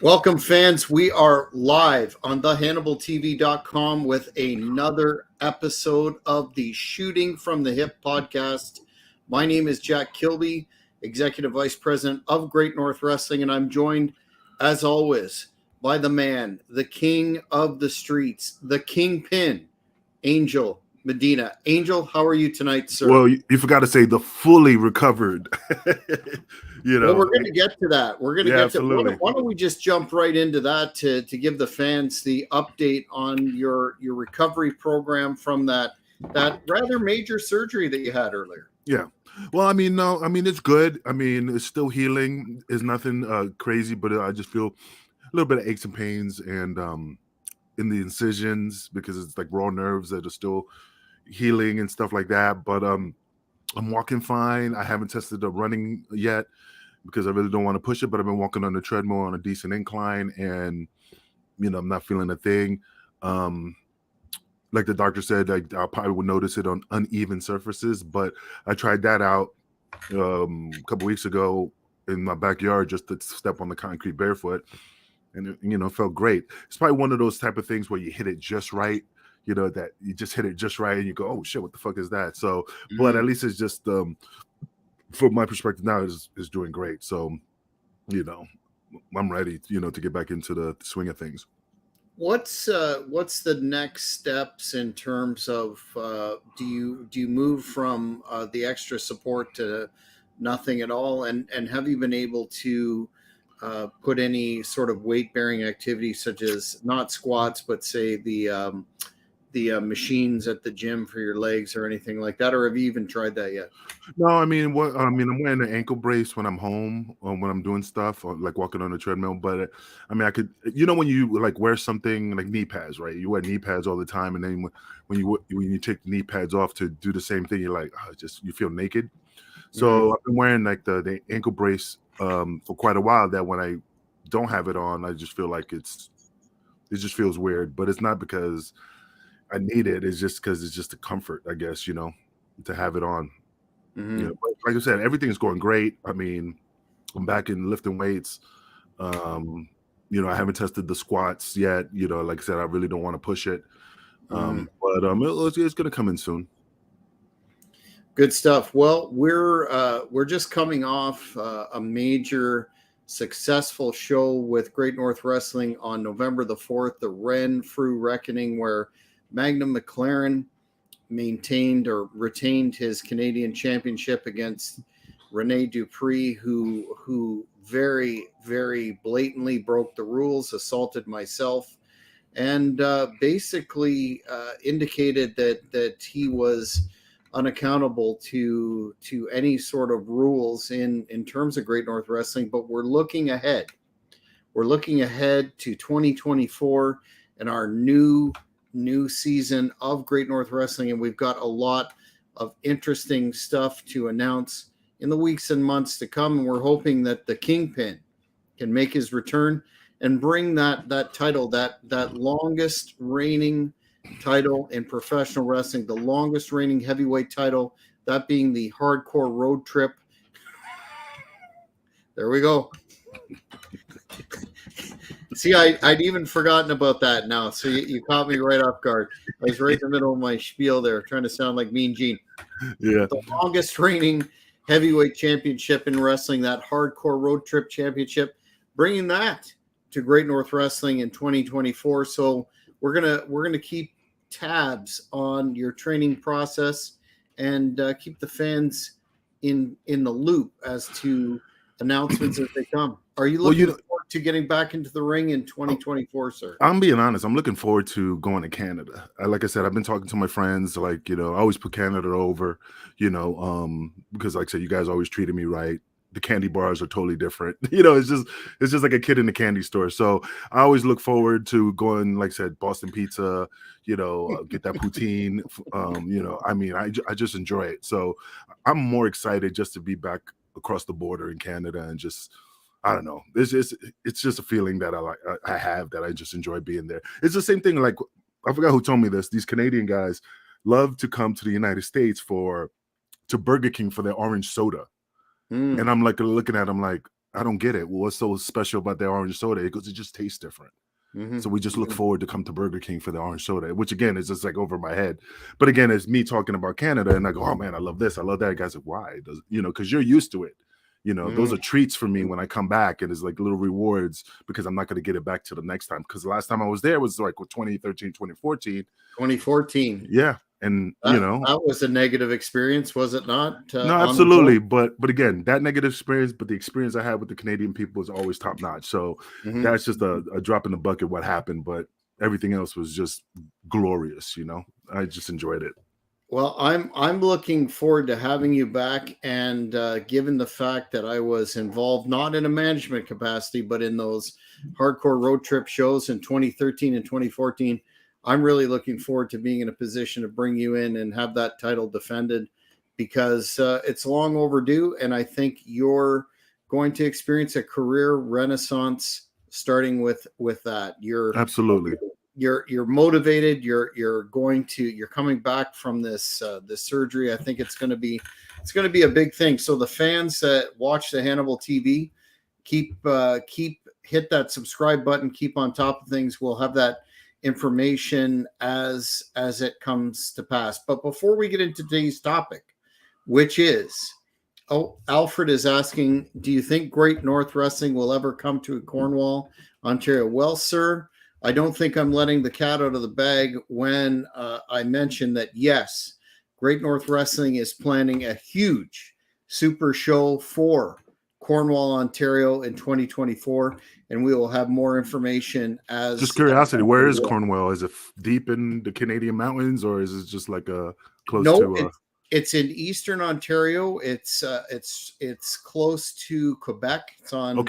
Welcome, fans. We are live on thehannibaltv.com with another episode of the Shooting from the Hip podcast. My name is Jack Kilby, Executive Vice President of Great North Wrestling, and I'm joined, as always, by the man, the king of the streets, the Kingpin, Angel Medina. Angel, how are you tonight, sir? Well, you forgot to say the fully recovered. Well, we're going to get to that. We're going to get to absolutely. Why don't we just jump right into that to give the fans the update on your recovery program from that rather major surgery that you had earlier. Yeah. Well, it's good. It's still healing. It's nothing crazy, but I just feel a little bit of aches and pains and in the incisions because it's like raw nerves that are still healing and stuff like that. But I'm walking fine. I haven't tested the running yet because I really don't want to push it, but I've been walking on the treadmill on a decent incline and, I'm not feeling a thing. Like the doctor said, I probably would notice it on uneven surfaces, but I tried that out a couple weeks ago in my backyard just to step on the concrete barefoot. And it felt great. It's probably one of those type of things where you hit it just right, that you just hit it just right and you go, oh shit, what the fuck is that? So, but at least it's just, from my perspective now is doing great. So, I'm ready, to get back into the swing of things. What's the next steps in terms of do you move from the extra support to nothing at all, and have you been able to put any sort of weight bearing activity such as not squats but say the machines at the gym for your legs or anything like that, or have you even tried that yet? No, I'm wearing an ankle brace when I'm home when I'm doing stuff or like walking on the treadmill. But I could, when you like wear something like knee pads, right? You wear knee pads all the time, and then when you take the knee pads off to do the same thing, you're like, you feel naked. So I've been wearing like the ankle brace for quite a while. That when I don't have it on, I just feel like it just feels weird. But it's not because I need it. It's just because it's just a comfort, I guess, to have it on. But like I said, everything's going great. I'm back in lifting weights. I haven't tested the squats yet. Like I said, I really don't want to push it. But it's going to come in soon. Good stuff. Well, we're just coming off a major successful show with Great North Wrestling on November the 4th, the Renfrew Reckoning, where Magnum McLaren maintained or retained his Canadian championship against Rene Dupree, who very, very blatantly broke the rules, assaulted myself, and basically indicated that he was unaccountable to any sort of rules in terms of Great North Wrestling. But we're looking ahead. We're looking ahead to 2024 and our new season of Great North Wrestling, and we've got a lot of interesting stuff to announce in the weeks and months to come, and we're hoping that the Kingpin can make his return and bring that title, that longest reigning title in professional wrestling, the longest reigning heavyweight title, that being the Hardcore Road Trip. There we go. See, I'd even forgotten about that now. So you caught me right off guard. I was right in the middle of my spiel there, trying to sound like Mean Gene. Yeah. The longest reigning heavyweight championship in wrestling, that Hardcore Road Trip Championship, bringing that to Great North Wrestling in 2024. So we're gonna keep tabs on your training process and keep the fans in the loop as to announcements as they come. Are you looking forward to getting back into the ring in 2024, sir? I'm being honest. I'm looking forward to going to Canada. Like I said, I've been talking to my friends. Like, I always put Canada over, because like I said, you guys always treated me right. The candy bars are totally different. It's just like a kid in the candy store. So I always look forward to going, like I said, Boston pizza, get that poutine. I just enjoy it. So I'm more excited just to be back across the border in Canada and just, I don't know. It's just a feeling that I have that I just enjoy being there. It's the same thing. Like, I forgot who told me this. These Canadian guys love to come to the United States to Burger King for their orange soda. And I'm like looking at them like, I don't get it. What's so special about their orange soda? It just tastes different. Mhm. So we just look forward to come to Burger King for the orange soda, which again is just like over my head. But again, it's me talking about Canada, and I go, oh man, I love this, I love that. Guys like, why? Does because you're used to it. Those are treats for me when I come back, and it's like little rewards because I'm not going to get it back to the next time. Because the last time I was there was like 2013, 2014. 2014. Yeah. And that was a negative experience, was it not? no, On the absolutely. boat? But again, that negative experience, but the experience I had with the Canadian people is always top notch. So Mhm. that's just a drop in the bucket what happened, but everything else was just glorious. I just enjoyed it. Well, I'm looking forward to having you back, and given the fact that I was involved not in a management capacity, but in those hardcore road trip shows in 2013 and 2014, I'm really looking forward to being in a position to bring you in and have that title defended, because it's long overdue, and I think you're going to experience a career renaissance starting with that. Absolutely. You're motivated. You're coming back from this surgery. I think it's going to be a big thing. So the fans that watch the Hannibal TV, keep hit that subscribe button. Keep on top of things. We'll have that information as it comes to pass. But before we get into today's topic, which is, Alfred is asking, do you think Great North Wrestling will ever come to Cornwall, Ontario? Well, sir, I don't think I'm letting the cat out of the bag when I mention that, yes, Great North Wrestling is planning a huge super show for Cornwall, Ontario in 2024, and we will have more information as... Just curiosity, where is Cornwall? Is it deep in the Canadian mountains, or is it just like close to... It's in Eastern Ontario. It's close to Quebec. It's on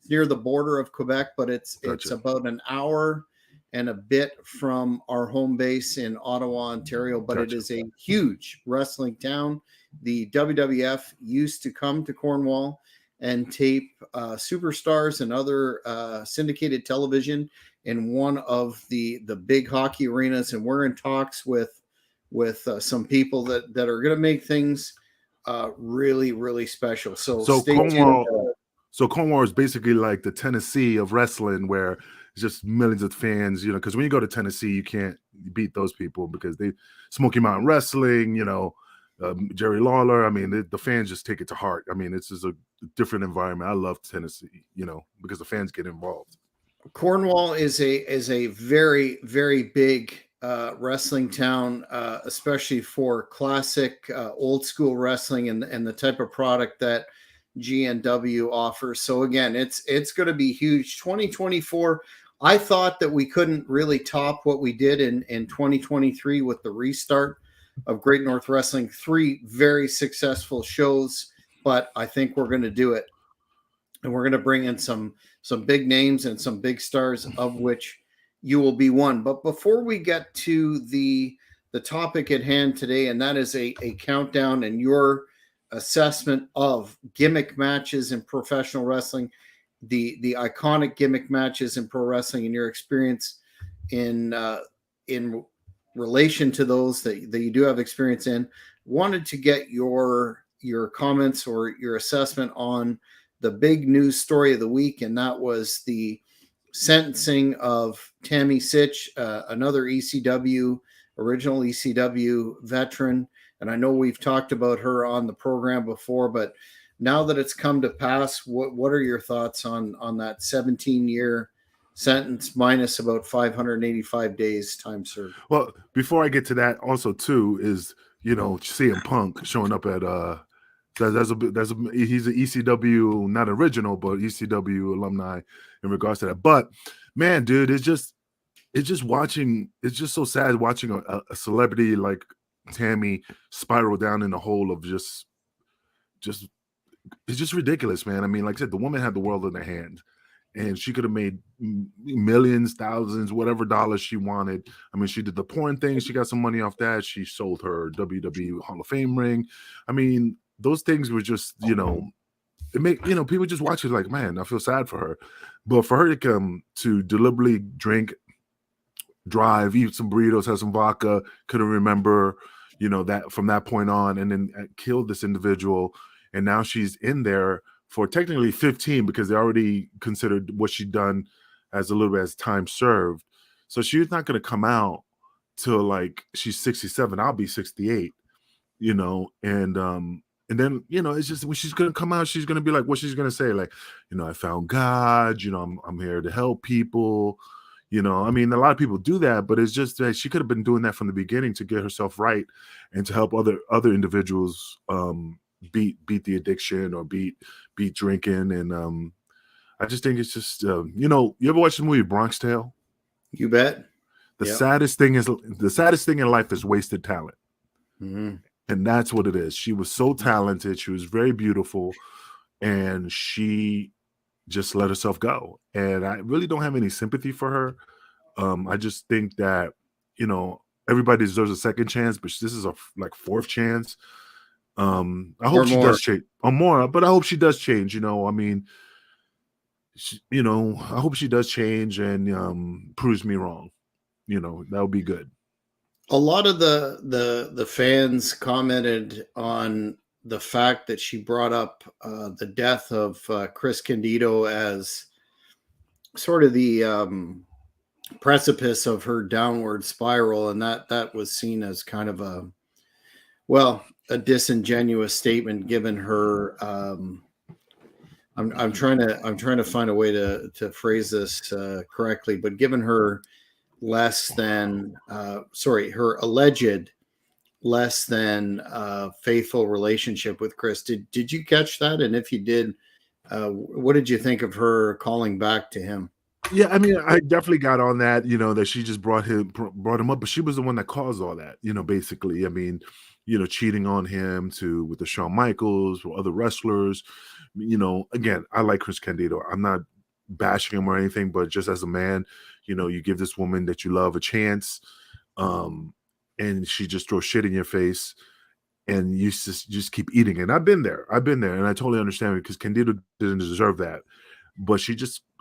near the border of Quebec, but it's about an hour and a bit from our home base in Ottawa, Ontario. But it is a huge wrestling town. The WWF used to come to Cornwall and tape superstars and other syndicated television in one of the big hockey arenas, and we're in talks with some people that are going to make things really, really special. So stay Cornwall, tuned. So Cornwall is basically like the Tennessee of wrestling, where it's just millions of fans, because when you go to Tennessee, you can't beat those people because they Smoky Mountain Wrestling, Jerry Lawler. I mean, the fans just take it to heart. I mean, it's just a different environment. I love Tennessee, because the fans get involved. Cornwall is a very, very big wrestling town, especially for classic old school wrestling and the type of product that GNW offers. So again, it's going to be huge. 2024, I thought that we couldn't really top what we did in 2023 with the restart of Great North Wrestling. 3 very successful shows, but I think we're going to do it. And we're going to bring in some big names and some big stars, of which you will be one. But before we get to the topic at hand today, and that is a countdown and your assessment of gimmick matches in professional wrestling, the iconic gimmick matches in pro wrestling, and your experience in relation to those that you do have experience in, wanted to get your comments or your assessment on the big news story of the week, and that was the sentencing of Tammy Sitch, another original ECW veteran. And I know we've talked about her on the program before, but now that it's come to pass, what are your thoughts on that 17-year sentence minus about 585 days time served? Well, before I get to that, also too is CM Punk showing up at he's an ECW, not original, but ECW alumni in regards to that. But man, dude, it's just so sad watching a celebrity like Tammy spiral down in a hole of just it's just ridiculous, man. I mean, like I said, the woman had the world in her hand, and she could have made millions, thousands, whatever dollars she wanted. I mean, she did the porn thing. She got some money off that. She sold her WWE Hall of Fame ring. I mean, those things were just, it make, people just watch it like, man, I feel sad for her. But for her to come to deliberately drink, drive, eat some burritos, have some vodka, couldn't remember, that from that point on, and then killed this individual. And now she's in there for technically 15 because they already considered what she'd done as a little bit as time served. So she's not going to come out till like she's 67. I'll be 68, and then it's just when she's gonna come out, she's gonna be like, what she's gonna say, like, I found God, I'm here to help people. I mean, a lot of people do that, but it's just that she could have been doing that from the beginning to get herself right and to help other individuals beat the addiction or beat drinking. And I just think it's just you ever watch the movie Bronx Tale? You bet. The Yep. saddest thing in life is wasted talent. Mm-hmm. And that's what it is. She was so talented. She was very beautiful. And she just let herself go. And I really don't have any sympathy for her. I just think that, everybody deserves a second chance, but this is a fourth chance. I hope Or she more. does change. Or more, but I hope she does change. I mean, I hope she does change and proves me wrong. That would be good. A lot of the fans commented on the fact that she brought up the death of Chris Candido as sort of the precipice of her downward spiral, and that was seen as kind of a disingenuous statement given her. I'm trying to find a way to phrase this correctly, but given her her alleged less than faithful relationship with Chris. Did you catch that? And if you did, what did you think of her calling back to him? Yeah, I mean, I definitely got on that, that she just brought him up, but she was the one that caused all that, basically. I mean, cheating on him with the Shawn Michaels or other wrestlers. Again, I like Chris Candido. I'm not bashing him or anything, but just as a man, you give this woman that you love a chance, and she just throws shit in your face, and you just keep eating it. And I've been there, and I totally understand it because Candido didn't deserve that, but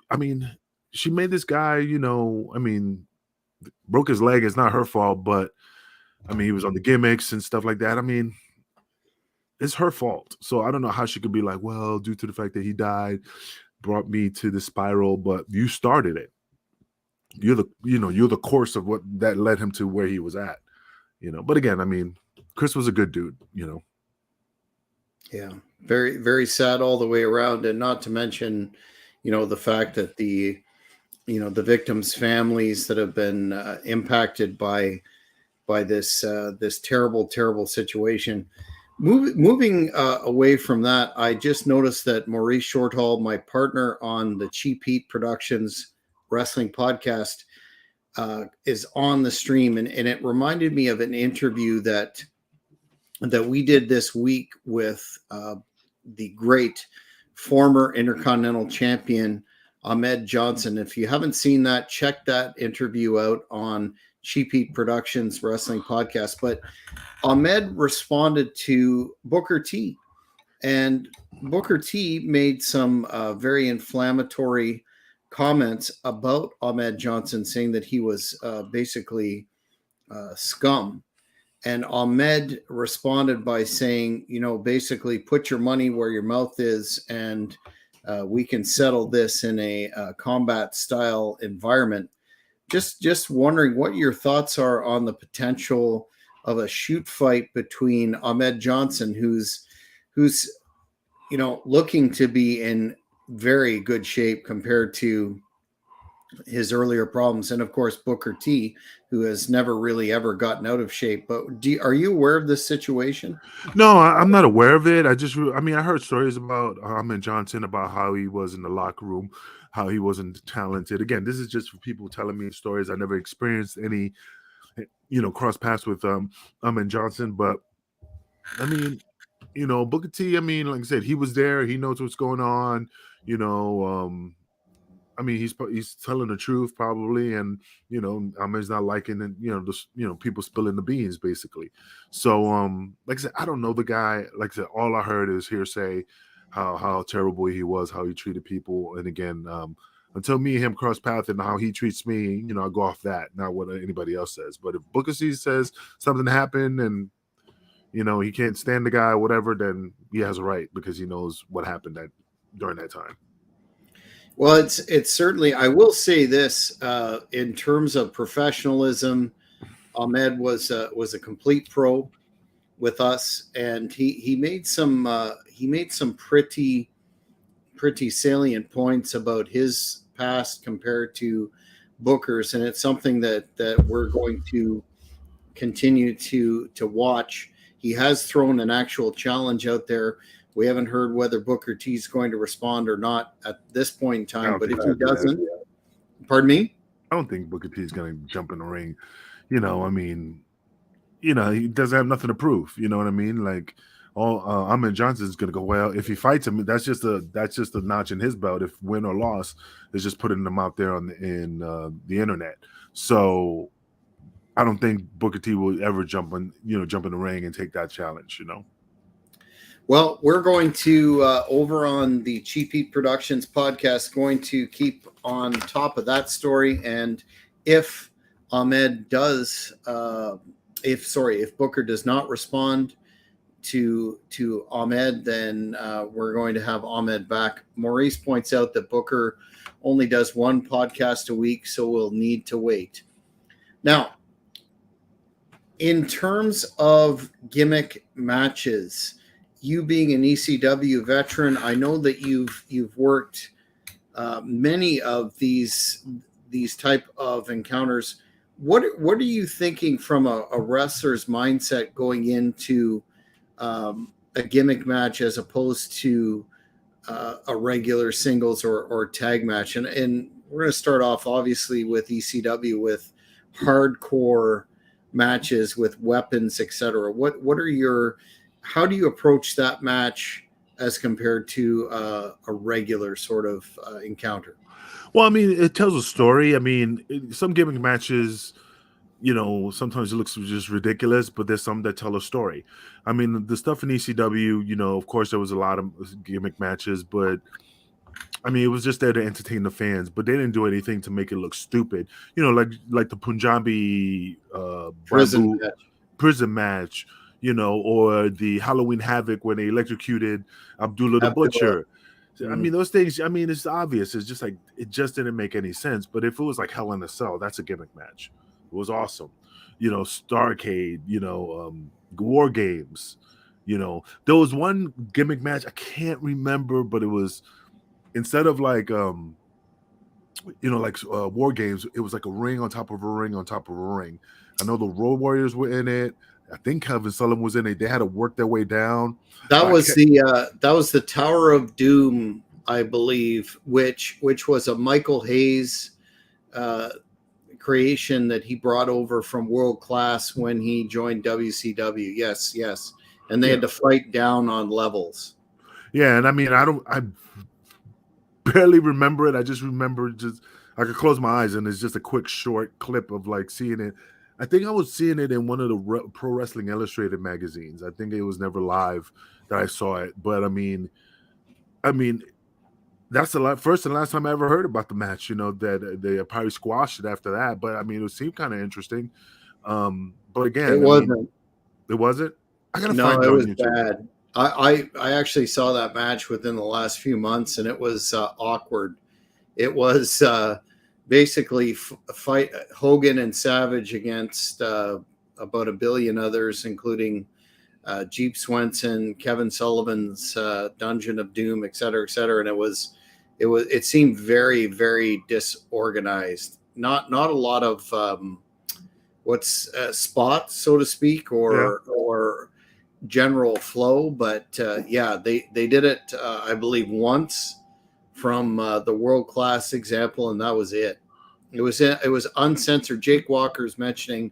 I mean, she made this guy, I mean, broke his leg. It's not her fault, but I mean, he was on the gimmicks and stuff like that. I mean, it's her fault. So I don't know how she could be like, well, due to the fact that he died, brought me to the spiral, but you started it. You're the course of what that led him to where he was at, But again, I mean, Chris was a good dude, Yeah, very very sad all the way around, and not to mention, the fact that the victims' families that have been impacted by this terrible situation. Moving away from that, I just noticed that Maurice Shorthall, my partner on the Cheap Heat Productions wrestling podcast, is on the stream, and it reminded me of an interview that we did this week with the great former Intercontinental Champion Ahmed Johnson. If you haven't seen that, check that interview out on Cheap Heat Productions Wrestling Podcast. But Ahmed responded to Booker T, and Booker T made some very inflammatory comments about Ahmed Johnson, saying that he was basically scum. And Ahmed responded by saying, basically put your money where your mouth is, and we can settle this in a combat style environment. Just wondering what your thoughts are on the potential of a shoot fight between Ahmed Johnson, who's looking to be in very good shape compared to his earlier problems, and of course Booker T, who has never really ever gotten out of shape. But are you aware of this situation? No, I'm not aware of it. I mean, I heard stories about Ahmed Johnson, about how he was in the locker room, how he wasn't talented. Again, this is just for people telling me stories. I never experienced any, cross paths with Ahmed Johnson. But I mean, Booker T, I mean, like I said, he was there. He knows what's going on. I mean, he's telling the truth probably, and Ahmed's not liking it. Just people spilling the beans basically. So, like I said, I don't know the guy. Like I said, all I heard is hearsay, how terrible he was, how he treated people, and again, until me and him cross paths and how he treats me, I go off that, not what anybody else says. But if Booker C says something happened and he can't stand the guy, whatever, then he has a right because he knows what happened during that time. Well, it's certainly. I will say this in terms of professionalism, Ahmed was a complete pro with us, and he made some pretty salient points about his past compared to Booker's, and it's something that we're going to continue to watch. He has thrown an actual challenge out there. We haven't heard whether Booker T is going to respond or not at this point in time. But if he doesn't, pardon me, I don't think Booker T is going to jump in the ring. I mean, he doesn't have nothing to prove. You know what I mean? Like, Ahmed Johnson is going to go, well, if he fights him, that's just a notch in his belt. If win or loss, is just putting them out there in the internet. So I don't think Booker T will ever jump in the ring and take that challenge. Well, we're going to over on the Cheap Heat Productions podcast, going to keep on top of that story. And if Ahmed does, if Booker does not respond to Ahmed, then we're going to have Ahmed back. Maurice points out that Booker only does one podcast a week, so we'll need to wait. Now, in terms of gimmick matches, you being an ECW veteran, I know that you've worked many of these type of encounters. What are you thinking from a wrestler's mindset going into a gimmick match as opposed to a regular singles or tag match? And we're going to start off obviously with ECW with hardcore matches with weapons, etc. How do you approach that match as compared to a regular sort of encounter? Well, I mean, it tells a story. I mean, some gimmick matches, sometimes it looks just ridiculous, but there's some that tell a story. I mean, the stuff in ECW, of course, there was a lot of gimmick matches, but I mean, it was just there to entertain the fans, but they didn't do anything to make it look stupid. Like the Punjabi prison match, or the Halloween Havoc when they electrocuted Abdullah the Butcher. Mm-hmm. I mean, those things, it's obvious. It's just like, it just didn't make any sense. But if it was like Hell in a Cell, that's a gimmick match. It was awesome. Starcade, War Games, there was one gimmick match, I can't remember, but it was, instead of like, War Games, it was like a ring on top of a ring on top of a ring. I know the Road Warriors were in it. I think Kevin Sullivan was in it. They had to work their way down. That was the Tower of Doom, I believe, which was a Michael Hayes creation that he brought over from World Class when he joined WCW. Yes. And they had to fight down on levels. Yeah, and I mean, I barely remember it. I just remember I could close my eyes and it's just a quick short clip of like seeing it. I think I was seeing it in one of the Pro Wrestling Illustrated magazines. I think it was never live that I saw it, but I mean, that's the first and last time I ever heard about the match. That they probably squashed it after that, but I mean, it seemed kind of interesting. But again, it wasn't. It wasn't. I gotta no, find it it was on YouTube. bad. I actually saw that match within the last few months, and it was awkward. It was basically fight Hogan and Savage against about a billion others, including Jeep Swenson, Kevin Sullivan's Dungeon of Doom, et cetera, and it seemed very, very disorganized. Not a lot of spots, so to speak, or general flow, but they did it I believe once from the World Class example, and that was it. It was uncensored. Jake Walker's mentioning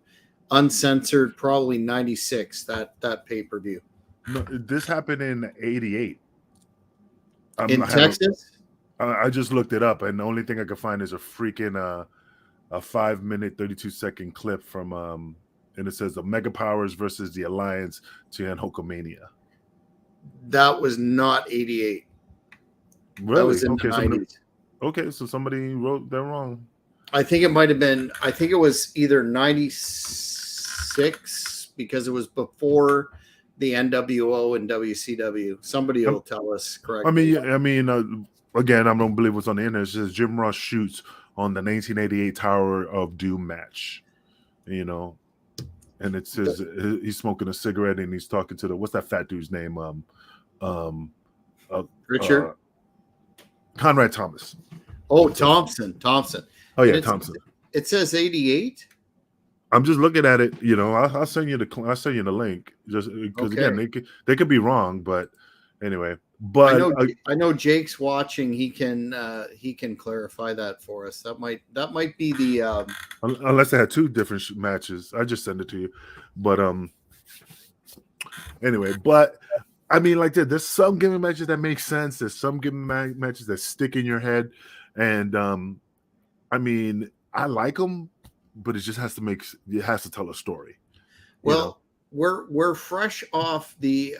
uncensored, probably 96, that pay-per-view. No, this happened in 88 in Texas. I just looked it up, and the only thing I could find is a freaking a 5-minute 32-second clip from and it says the Mega Powers versus the Alliance to end Hulkamania. That was not 88. Really? That was in the 90s. Okay, so somebody wrote that wrong. I think it might have been. I think it was either 96 because it was before the NWO and WCW? Somebody Um, will tell us I correctly. mean, again, I don't believe what's on the internet. It says Jim Ross shoots on the 1988 Tower of Doom match. And it says he's smoking a cigarette and he's talking to what's that fat dude's name? Um, uh, uh, Richard? Conrad Thomas. Oh, Thompson. Oh And yeah, Thompson. it says 88. I'm just looking at it. I'll send you the link just because Okay. again they could be wrong, but anyway. I But know Jake's watching. He can clarify that for us. That might be the unless they had two different matches, I just send it to you. But anyway, but I mean, like there's some gimmick matches that make sense. There's some gimmick matches that stick in your head, and I mean, I like them, but it just has to tell a story. Well, we're fresh off the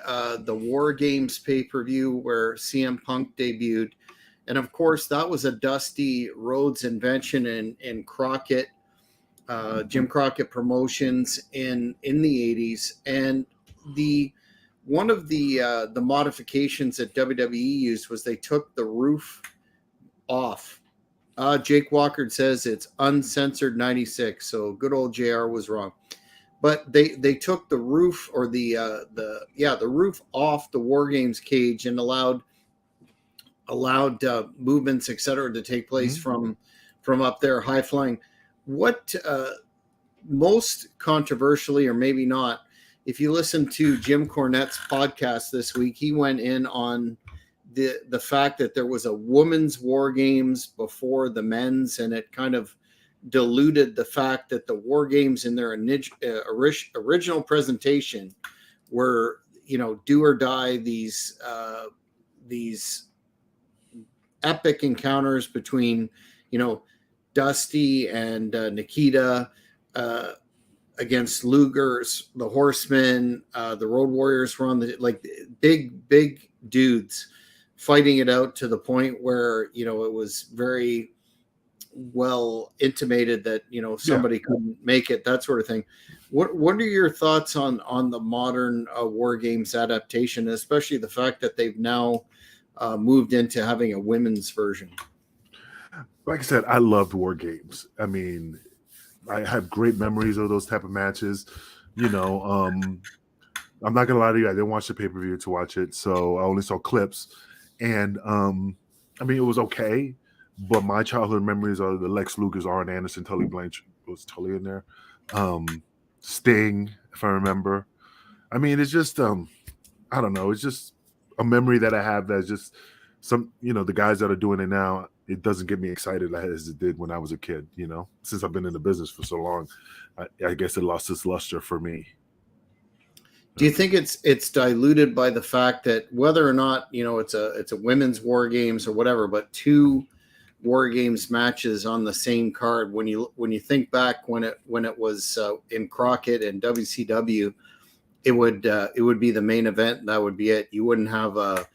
War Games pay-per-view where CM Punk debuted, and of course that was a Dusty Rhodes invention in Crockett, Jim Crockett Promotions in the 80s, and one of the modifications that WWE used was they took the roof off. Jake Walker says it's uncensored 96, so good old JR was wrong. But they took the roof or the roof off the War Games cage and allowed movements, etc., to take place from up there, high flying. What most controversially, or maybe not, if you listen to Jim Cornette's podcast this week, he went in on the fact that there was a women's War Games before the men's, and it kind of diluted the fact that the War Games in their original presentation were, do or die, these epic encounters between, Dusty and Nikita against Luger's, the Horsemen, the Road Warriors were on the big dudes fighting it out to the point where, it was very well intimated that somebody couldn't make it, that sort of thing. What are your thoughts on the modern War Games adaptation, especially the fact that they've now moved into having a women's version? Like I said, I loved War Games. I mean, I have great memories of those type of matches. I'm not gonna lie to you, I didn't watch the pay-per-view to watch it, so I only saw clips. And I mean, it was okay. But my childhood memories are the Lex Luger's, Arn Anderson, Tully Blanchard. Was Tully in there? Sting, if I remember. I mean, it's just I don't know. It's just a memory that I have that's just some, the guys that are doing it now, it doesn't get me excited as it did when I was a kid, Since I've been in the business for so long, I guess it lost its luster for me. Do you think it's diluted by the fact that whether or not, it's a women's War Games or whatever, but two War Games matches on the same card, when you think back when it was in Crockett and WCW, it would be the main event, and that would be it. You wouldn't have a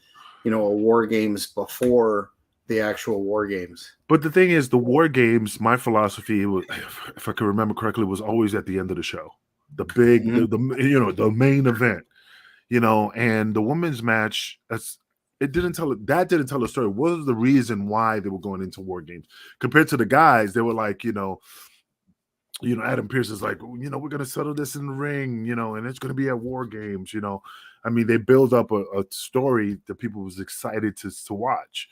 War Games before the actual War Games. But the thing is, the War Games, my philosophy, if I can remember correctly, was always at the end of the show, the big the main event, and the women's match, that didn't tell the story. What was the reason why they were going into War Games compared to the guys? They were like, Adam Pearce is like, we're going to settle this in the ring, and it's going to be at War Games, I mean, they build up a story that people was excited to watch.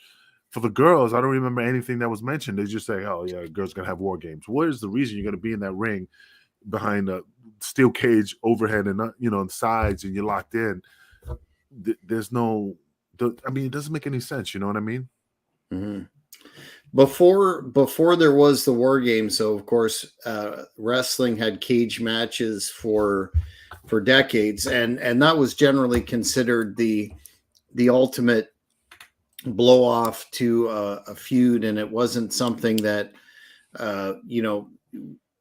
For the girls, I don't remember anything that was mentioned. They just say, oh yeah, girls going to have War Games. What is the reason you're going to be in that ring behind a steel cage overhead and on sides, and you're locked in? There's no, I mean, it doesn't make any sense. You know what I mean? Mm-hmm. Before there was the War Games, so of course, wrestling had cage matches for decades, and that was generally considered the ultimate blow off to a feud, and it wasn't something that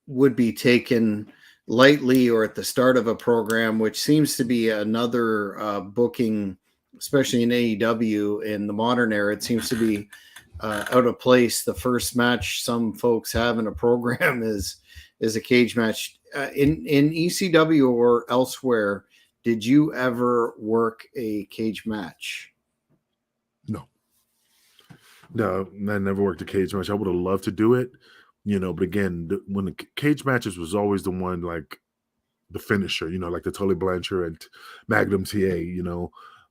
would be taken lightly or at the start of a program, which seems to be another booking, especially in AEW in the modern era. It seems to be out of place. The first match some folks have in a program is a cage match. In ECW or elsewhere, Did you ever work a cage match? No, I never worked a cage match. I would have loved to do it, but again, when the cage matches was always the one like the finisher, like the Tully Blanchard and Magnum TA.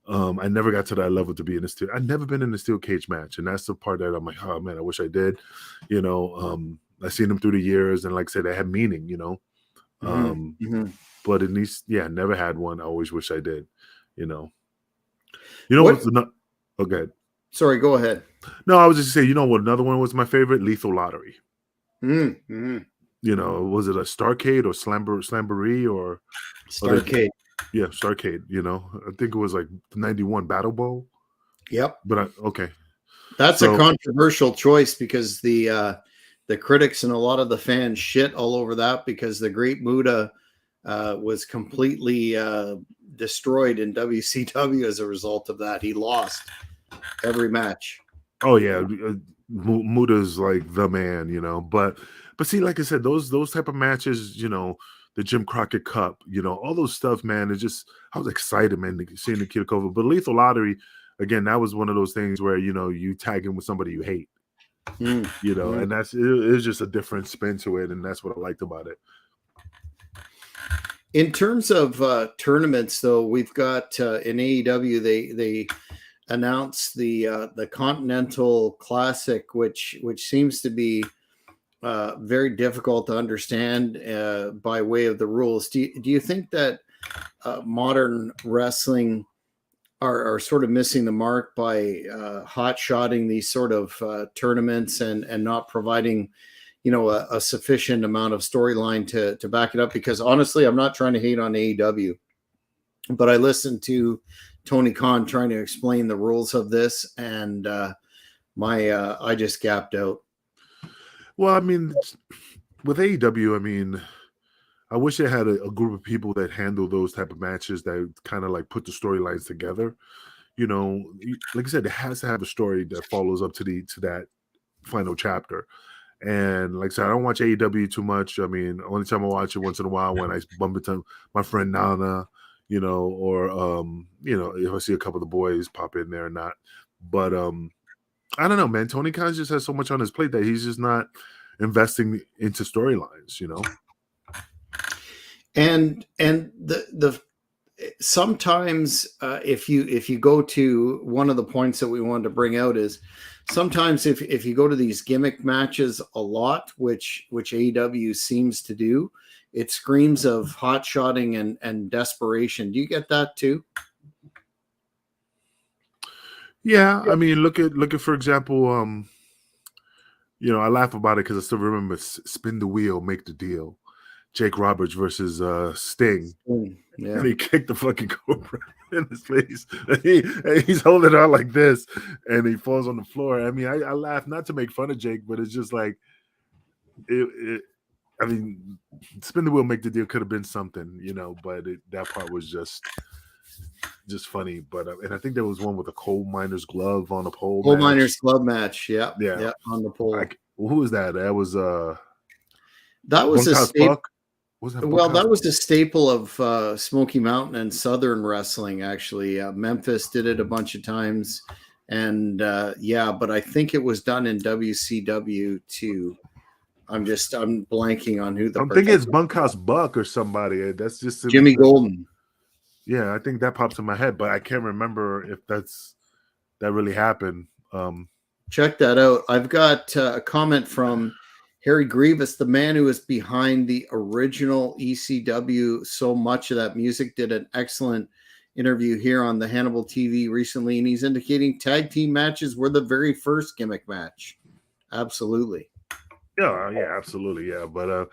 I never got to that level to be in a steel. I've never been in a steel cage match, and that's the part that I'm like, oh man, I wish I did. I've seen them through the years, and like I said, they had meaning. But in these, never had one. I always wish I did. What's not? Okay. Sorry, go ahead. No, I was just saying, what another one was my favorite? Lethal Lottery. Mm-hmm. Was it a Starcade or Slamboree or Starcade? Yeah, Starcade. I think it was like 91 Battle Bowl. Yep. But okay. That's a controversial choice because the critics and a lot of the fans shit all over that because the Great Muta was completely destroyed in WCW as a result of that. He lost every match. Oh yeah, Muta's like the man, but see, like I said, those type of matches, the Jim Crockett Cup, all those stuff, man. I was excited, man, seeing the Kid Cover. But Lethal Lottery, again, that was one of those things where you tag in with somebody you hate, and it was just a different spin to it, and that's what I liked about it. In terms of tournaments, though, we've got in AEW they announced the Continental Classic, which seems to be very difficult to understand by way of the rules. Do you think that modern wrestling are sort of missing the mark by hot-shotting these sort of tournaments and not providing a sufficient amount of storyline to back it up? Because honestly, I'm not trying to hate on AEW, but I listened to Tony Khan trying to explain the rules of this, and I just gapped out. Well, I mean, with AEW, I wish they had a group of people that handle those type of matches that kind of like put the storylines together. Like I said, it has to have a story that follows up to that final chapter. And like I said, I don't watch AEW too much. Only time I watch it once in a while when I bump into my friend Nana, or if I see a couple of the boys pop in there or not. But I don't know, man. Tony Khan just has so much on his plate that he's just not investing into storylines, And the sometimes if you go to one of the points that we wanted to bring out is sometimes if you go to these gimmick matches a lot, which AEW seems to do, it screams of hot shotting and desperation. Do you get that too? Yeah, look at for example, I laugh about it because I still remember Spin the Wheel, Make the Deal. Jake Roberts versus Sting. Yeah. And he kicked the fucking Cobra in his face. And he's holding it out like this, and he falls on the floor. I laugh not to make fun of Jake, but it's just like Spin the Wheel, Make the Deal could have been something, but that part was just funny. But and I think there was one with a coal miner's glove on a pole. Coal miner's glove match. Yeah, on the pole. Who was that? That was a staple. That was a staple of Smoky Mountain and Southern wrestling. Actually, Memphis did it a bunch of times, and but I think it was done in WCW too. I'm blanking on who I'm thinking it's Bunkhouse Buck or somebody. That's just Jimmy Golden. Yeah, I think that pops in my head, but I can't remember if that really happened. Check that out. I've got a comment from Harry Grievous, the man who was behind the original ECW. So much of that music, did an excellent interview here on the Hannibal TV recently, and he's indicating tag team matches were the very first gimmick match. Absolutely. Yeah, absolutely. Yeah, but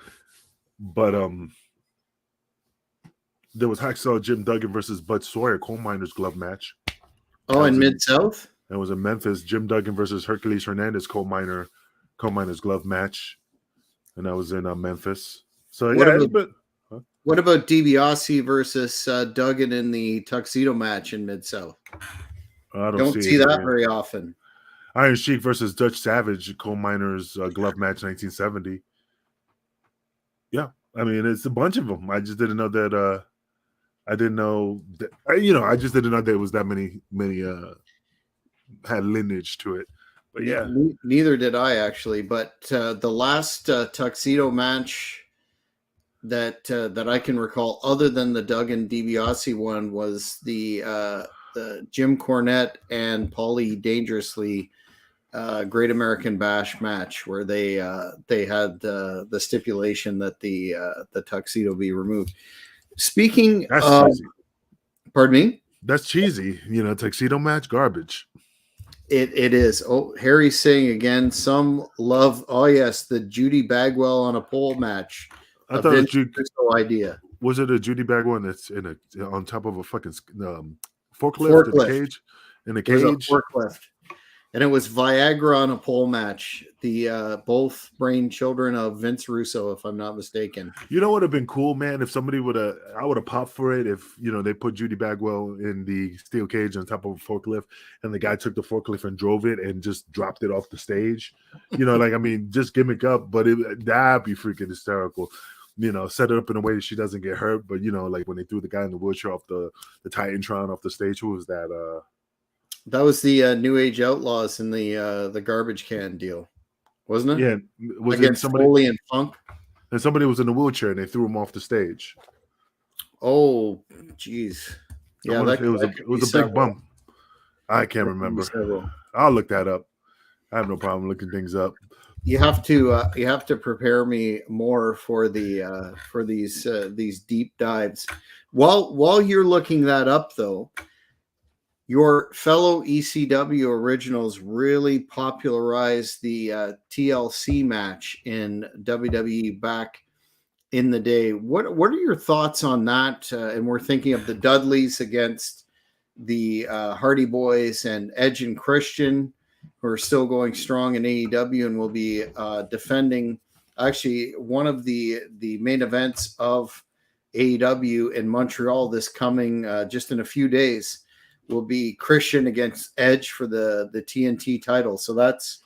there was Hacksaw Jim Duggan versus Bud Sawyer, coal miner's glove match. Oh, in Mid-South? It was in Memphis. Jim Duggan versus Hercules Hernandez, coal miner's glove match. And that was in Memphis. So what about DiBiase versus Duggan in the tuxedo match in Mid-South? I don't see that very often. Iron Sheik versus Dutch Savage, coal miner's glove match, 1970. Yeah, it's a bunch of them. I just didn't know that I didn't know that, I just didn't know there was that many had lineage to it. But yeah, Neither did I actually. But the last tuxedo match that I can recall, other than the Duggan DiBiase one, was the Jim Cornette and Paulie Dangerously Great American Bash match, where they had the stipulation that the tuxedo be removed. Speaking that's of, cheesy. pardon me. That's cheesy. Tuxedo match, garbage. It is. Oh, Harry's saying again, some love. Oh yes, the Judy Bagwell on a pole match. I A thought it was Vince Russo idea. Was it a Judy Bag one that's on top of a fucking forklift in a Forklift. cage? In a It was a cage? forklift, and it was Viagra on a pole match. The both brain children of Vince Russo, if I'm not mistaken. You know what would have been cool, man? If somebody I would have popped for it if they put Judy Bagwell in the steel cage on top of a forklift, and the guy took the forklift and drove it and just dropped it off the stage. Just gimmick up, but that'd be freaking hysterical. Set it up in a way that she doesn't get hurt. But like when they threw the guy in the wheelchair off the Titantron off the stage, who was that? That was the New Age Outlaws in the garbage can deal, wasn't it? Yeah, was against it somebody? Foley and Funk. And somebody was in a wheelchair and they threw him off the stage. Oh, jeez. Yeah, it was a big bump. I can't remember. I'll look that up. I have no problem looking things up. You have to prepare me more for these deep dives. While you're looking that up, though, your fellow ECW originals really popularized the TLC match in WWE back in the day. What are your thoughts on that? And we're thinking of the Dudleys against the Hardy Boys and Edge and Christian, who are still going strong in AEW and will be defending actually one of the main events of AEW in Montreal this coming just in a few days. Will be Christian against Edge for the TNT title. So that's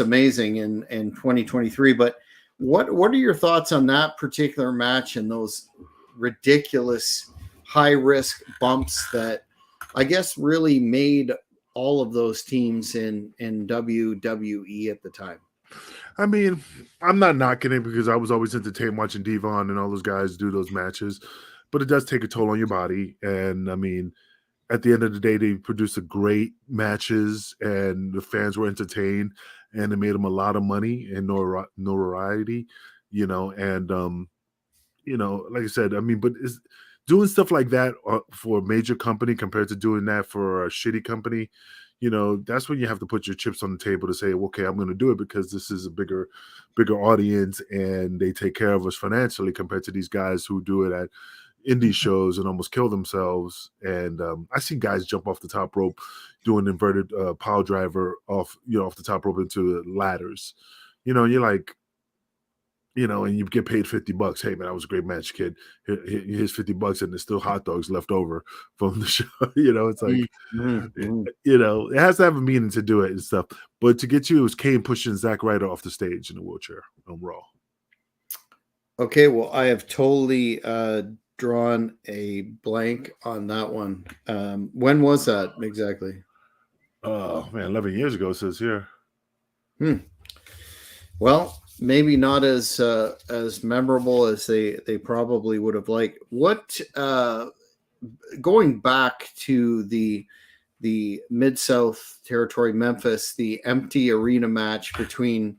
amazing in 2023. But what are your thoughts on that particular match and those ridiculous high risk bumps that I guess really made all of those teams in WWE at the time? I mean, I'm not knocking it because I was always entertained watching Devon and all those guys do those matches, but it does take a toll on your body. And I mean, at the end of the day, they produced great matches and the fans were entertained and it made them a lot of money and notoriety, and, like I said, I mean, but doing stuff like that for a major company compared to doing that for a shitty company, that's when you have to put your chips on the table to say, okay, I'm going to do it because this is a bigger audience and they take care of us financially compared to these guys who do it at indie shows and almost kill themselves. And I see guys jump off the top rope doing inverted pile driver off the top rope into ladders. You're like, and you get paid $50. Hey man, that was a great match, kid. Here's $50 and there's still hot dogs left over from the show. It's like, it has to have a meaning to do it and stuff. But to get you, it was Kane pushing Zack Ryder off the stage in a wheelchair on Raw. Okay, well, I have totally drawn a blank on that one. When was that exactly? Oh man, 11 years ago, it says here. Well, maybe not as memorable as they probably would have liked. What going back to the Mid-South territory, Memphis, the empty arena match between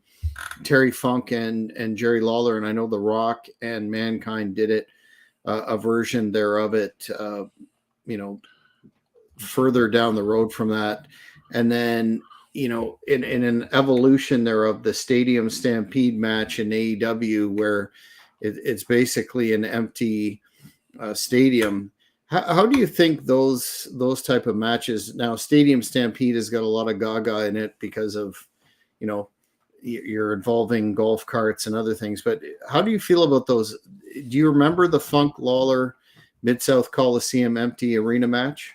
Terry Funk and Jerry Lawler, and I know The Rock and Mankind did it, a version there of it, further down the road from that. And then, in an evolution there of the Stadium Stampede match in AEW, where it's basically an empty stadium. How do you think those type of matches, now Stadium Stampede has got a lot of gaga in it because of, you're involving golf carts and other things, but how do you feel about those? Do you remember the Funk Lawler Mid-South Coliseum empty arena match?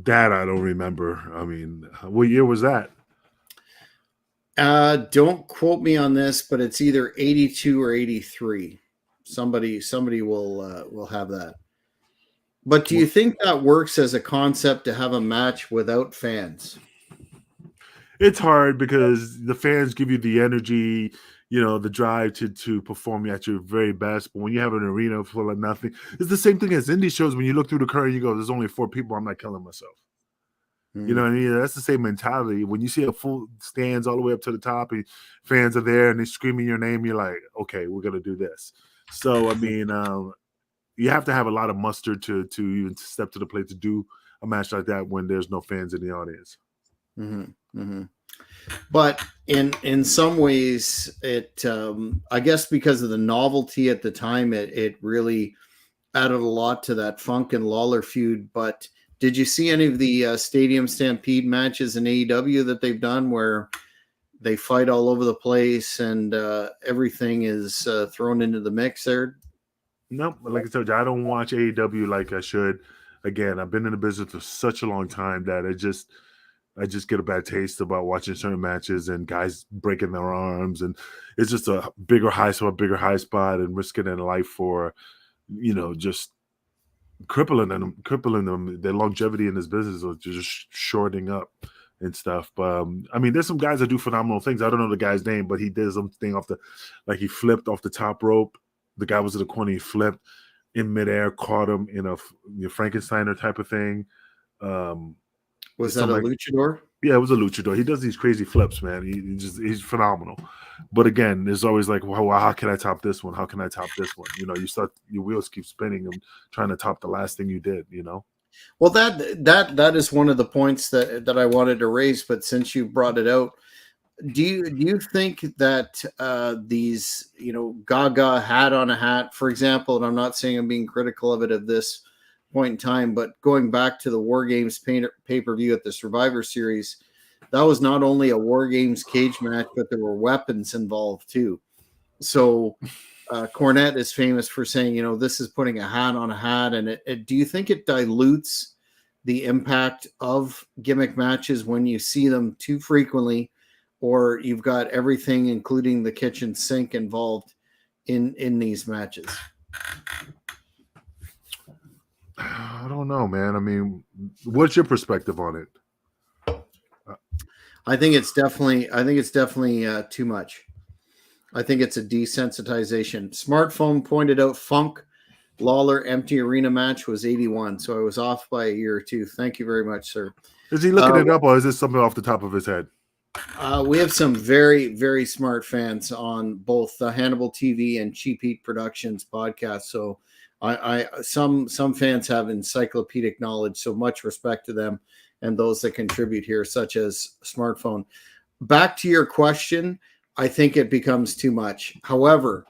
That I don't remember. I mean, what year was that? Don't quote me on this, but it's either 82 or 83. Somebody will have that. But do you think that works as a concept to have a match without fans? It's hard because the fans give you the energy, the drive to perform at your very best. But when you have an arena full of nothing, it's the same thing as indie shows. When you look through the curtain, you go, "There's only 4 people. I'm not killing myself." You know Mm. what I mean? That's the same mentality. When you see a full stands all the way up to the top, and fans are there and they're screaming your name, you're like, "Okay, we're gonna do this." So I mean, you have to have a lot of mustard to even step to the plate to do a match like that when there's no fans in the audience. Mm-hmm. Mm-hmm. But in some ways, it I guess because of the novelty at the time, it really added a lot to that Funk and Lawler feud. But did you see any of the Stadium Stampede matches in AEW that they've done where they fight all over the place and everything is thrown into the mix there? Nope. Like I told you, I don't watch AEW like I should. Again, I've been in the business for such a long time that I just get a bad taste about watching certain matches and guys breaking their arms, and it's just a bigger high spot and risking their life for just crippling them their longevity in this business, or just shorting up and stuff. But I mean, there's some guys that do phenomenal things. I don't know the guy's name, but he did something like he flipped off the top rope. The guy was in the corner, he flipped in midair, caught him in a Frankensteiner type of thing. Um, Was it's that a something like, luchador? yeah, it was a luchador. He does these crazy flips, man. He's phenomenal. But again, there's always like, well, how can I top this one? How can I top this one? Your wheels keep spinning and trying to top the last thing you did. Well, that is one of the points that I wanted to raise. But since you brought it out, do you think that these Gaga hat on a hat, for example, and I'm not saying I'm being critical of it at this point in time, but going back to the War Games pay-per-view at the Survivor Series, that was not only a War Games cage match, but there were weapons involved too. So Cornette is famous for saying, this is putting a hat on a hat, and do you think it dilutes the impact of gimmick matches when you see them too frequently? Or you've got everything, including the kitchen sink, involved in these matches? I don't know, man. I mean, what's your perspective on it? I think it's definitely too much. I think it's a desensitization. Smartphone pointed out Funk Lawler empty arena match was 81, so I was off by a year or two. Thank you very much, sir. Is he looking it up, or is this something off the top of his head? We have some very, very smart fans on both the Hannibal TV and Cheap Heat Productions podcast. So some fans have encyclopedic knowledge, so much respect to them and those that contribute here, such as Smartphone. Back to your question, I think it becomes too much. However,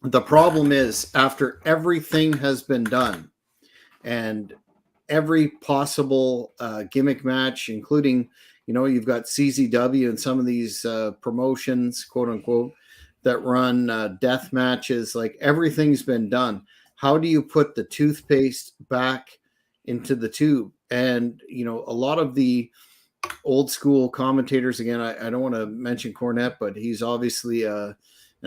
the problem is after everything has been done and every possible gimmick match, including, you've got CZW and some of these promotions, quote unquote, that run death matches, like everything's been done. How do you put the toothpaste back into the tube? And, a lot of the old school commentators, again, I don't want to mention Cornette, but he's obviously an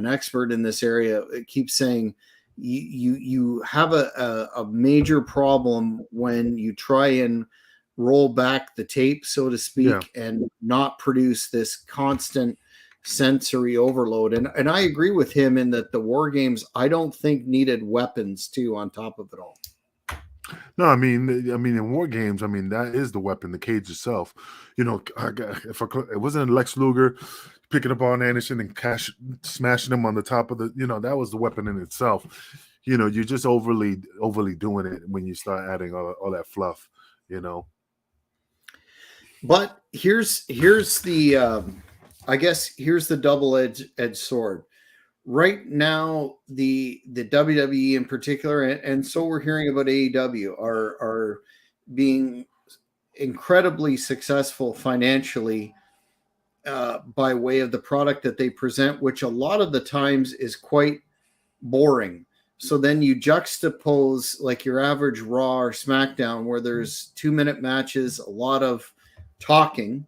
expert in this area. It keeps saying you have a major problem when you try and roll back the tape, so to speak, and not produce this constant sensory overload. And I agree with him in that the War Games, I don't think, needed weapons too on top of it all. No, I mean, in War Games, I mean, that is the weapon, the cage itself. It wasn't Lex Luger picking up on Anderson and smashing him on the top of that was the weapon in itself. You're just overly doing it when you start adding all that fluff. But here's the I guess here's the double-edged sword. Right now, the WWE in particular, and so we're hearing about AEW, are being incredibly successful financially by way of the product that they present, which a lot of the times is quite boring. So then you juxtapose like your average Raw or SmackDown, where there's 2-minute matches, a lot of talking,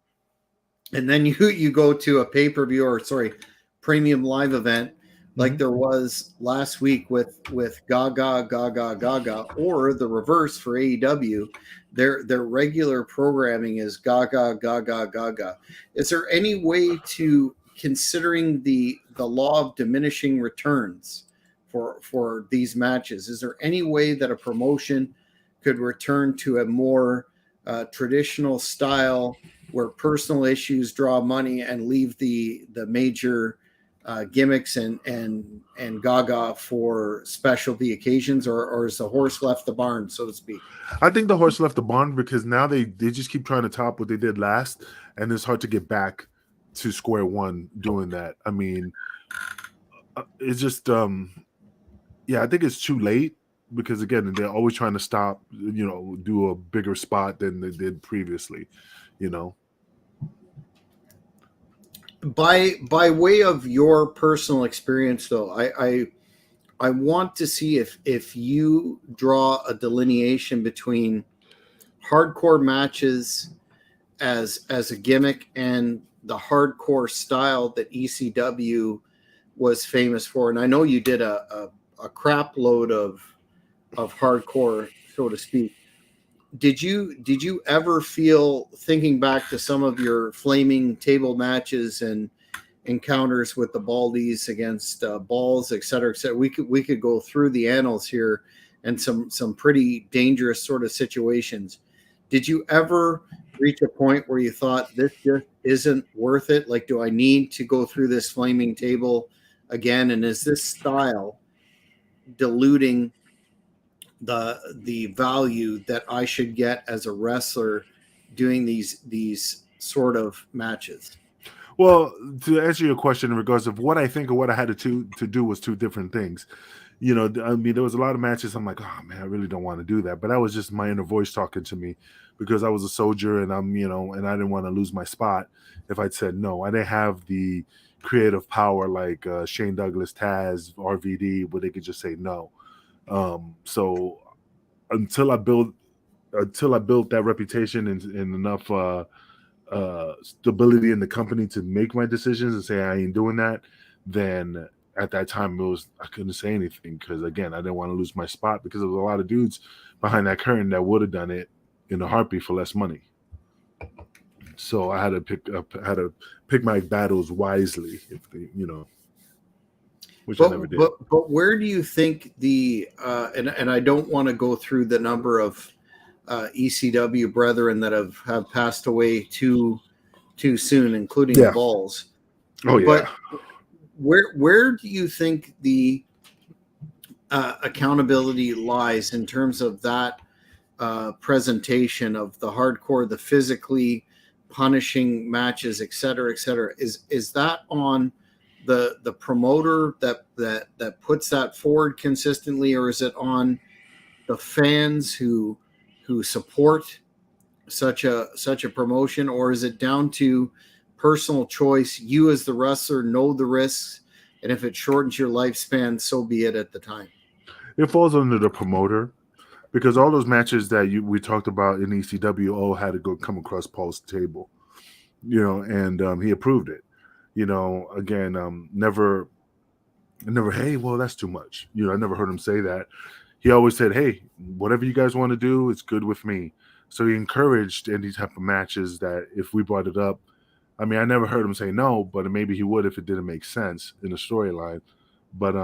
and then you go to a pay-per-view, or sorry, premium live event like there was last week with Gaga, Gaga, Gaga, or the reverse for AEW. Their regular programming is Gaga, Gaga, Gaga. Is there any way to, considering the law of diminishing returns for these matches, is there any way that a promotion could return to a more traditional style where personal issues draw money and leave the major gimmicks and Gaga for specialty occasions, or is the horse left the barn, so to speak? I think the horse left the barn because now they just keep trying to top what they did last, and it's hard to get back to square one doing that. I mean, it's just yeah, I think it's too late because again, they're always trying to stop, do a bigger spot than they did previously, you know. By way of your personal experience, though, I want to see if you draw a delineation between hardcore matches as a gimmick and the hardcore style that ECW was famous for. And I know you did a crap load of hardcore, so to speak. Did you ever feel, thinking back to some of your flaming table matches and encounters with the Baldies against Balls, et cetera, we could go through the annals here and some pretty dangerous sort of situations. Did you ever reach a point where you thought this just isn't worth it? Like, do I need to go through this flaming table again? And is this style diluting the value that I should get as a wrestler doing these sort of matches? Well, to answer your question in regards of what I think or what I had to do was two different things. I mean, there was a lot of matches I'm like, oh man, I really don't want to do that. But that was just my inner voice talking to me because I was a soldier and and I didn't want to lose my spot if I'd said no. I didn't have the creative power like Shane Douglas, Taz, RVD, where they could just say no. So until I built that reputation and enough stability in the company to make my decisions and say I ain't doing that, then at that time I couldn't say anything because again I didn't want to lose my spot because there was a lot of dudes behind that curtain that would have done it in a heartbeat for less money. So I had to pick my battles wisely, if they, which I never did. But where do you think and I don't want to go through the number of ECW brethren that have passed away too soon, including the Balls. Oh yeah. But where do you think the accountability lies in terms of that presentation of the hardcore, the physically punishing matches, et cetera, et cetera? Is that on the promoter that puts that forward consistently, or is it on the fans who support such a promotion, or is it down to personal choice? You as the wrestler know the risks, and if it shortens your lifespan, so be it at the time. It falls under the promoter because all those matches that we talked about in ECW all had to come across Paul's table, and he approved it. Again, never, hey, well, that's too much. I never heard him say that. He always said, hey, whatever you guys want to do, it's good with me. So he encouraged any type of matches that if we brought it up, I mean, I never heard him say no, but maybe he would if it didn't make sense in the storyline. But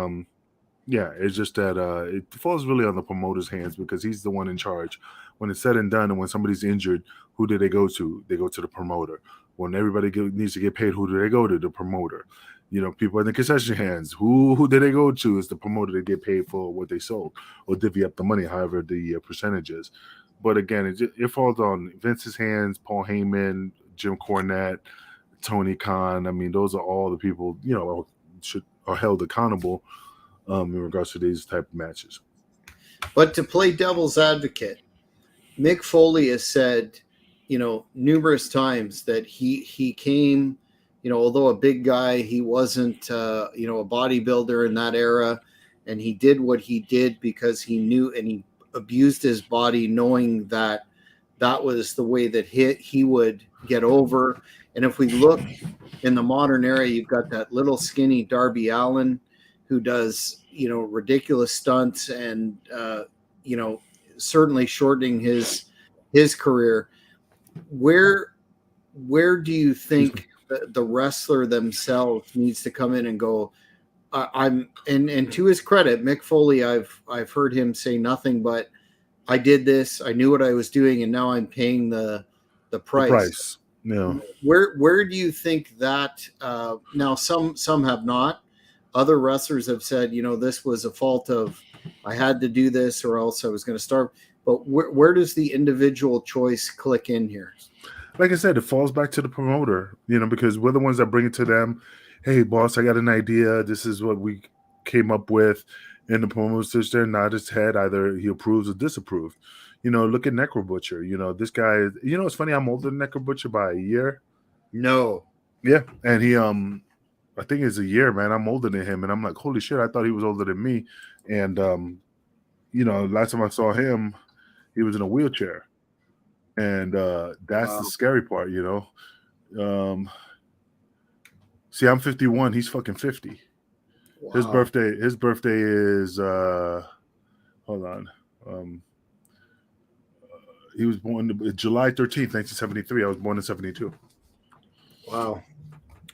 yeah, it's just that it falls really on the promoter's hands because he's the one in charge. When it's said and done, and when somebody's injured, who do they go to? They go to the promoter. When everybody needs to get paid, who do they go to? The promoter. People in the concession hands, who did they go to? Is the promoter to get paid for what they sold or divvy up the money, however the percentage is. But again, it falls on Vince's hands, Paul Heyman, Jim Cornette, Tony Khan. I mean, those are all the people, are held accountable in regards to these type of matches. But to play devil's advocate, Mick Foley has said, numerous times that he came, although a big guy, he wasn't, a bodybuilder in that era. And he did what he did because he knew, and he abused his body knowing that was the way that he would get over. And if we look in the modern era, you've got that little skinny Darby Allin, who does, ridiculous stunts and, certainly shortening his career. Where do you think the wrestler themselves needs to come in and go, I'm and to his credit, Mick Foley, I've heard him say nothing but, I did this, I knew what I was doing, and now I'm paying the price. The price. Yeah. Where do you think that now some have not. Other wrestlers have said, this was a fault of, I had to do this or else I was going to starve. But where does the individual choice click in here? Like I said, it falls back to the promoter, because we're the ones that bring it to them. Hey, boss, I got an idea. This is what we came up with. And the promoter's there, nod his head. Either he approves or disapproves. Look at Necro Butcher. This guy, it's funny. I'm older than Necro Butcher by a year. No. Yeah. And he, I think it's a year, man. I'm older than him. And I'm like, holy shit, I thought he was older than me. And, last time I saw him, he was in a wheelchair. And that's the scary part, see, I'm 51. He's fucking 50. Wow. His birthday is hold on. He was born July 13th, 1973. I was born in 72. Wow.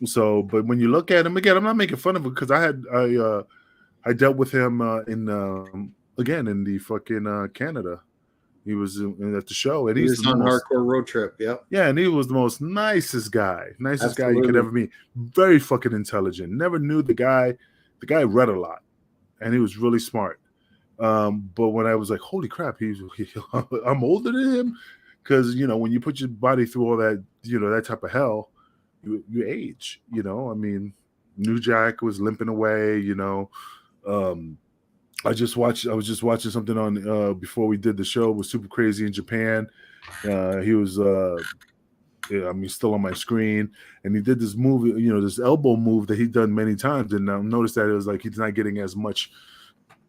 So, but when you look at him again, I'm not making fun of him because I dealt with him in the fucking Canada. He was at the show, and he was on Hardcore Road Trip. Yep. Yeah, and he was the most nicest guy you could ever meet. Very fucking intelligent. Never knew the guy. The guy read a lot, and he was really smart. But when I was like, holy crap, I'm older than him, because when you put your body through all that, that type of hell, you age. I mean, New Jack was limping away. I was just watching something on before we did the show with Super Crazy in Japan. He was still on my screen, and he did this move, this elbow move that he'd done many times, and I noticed that it was like he's not getting as much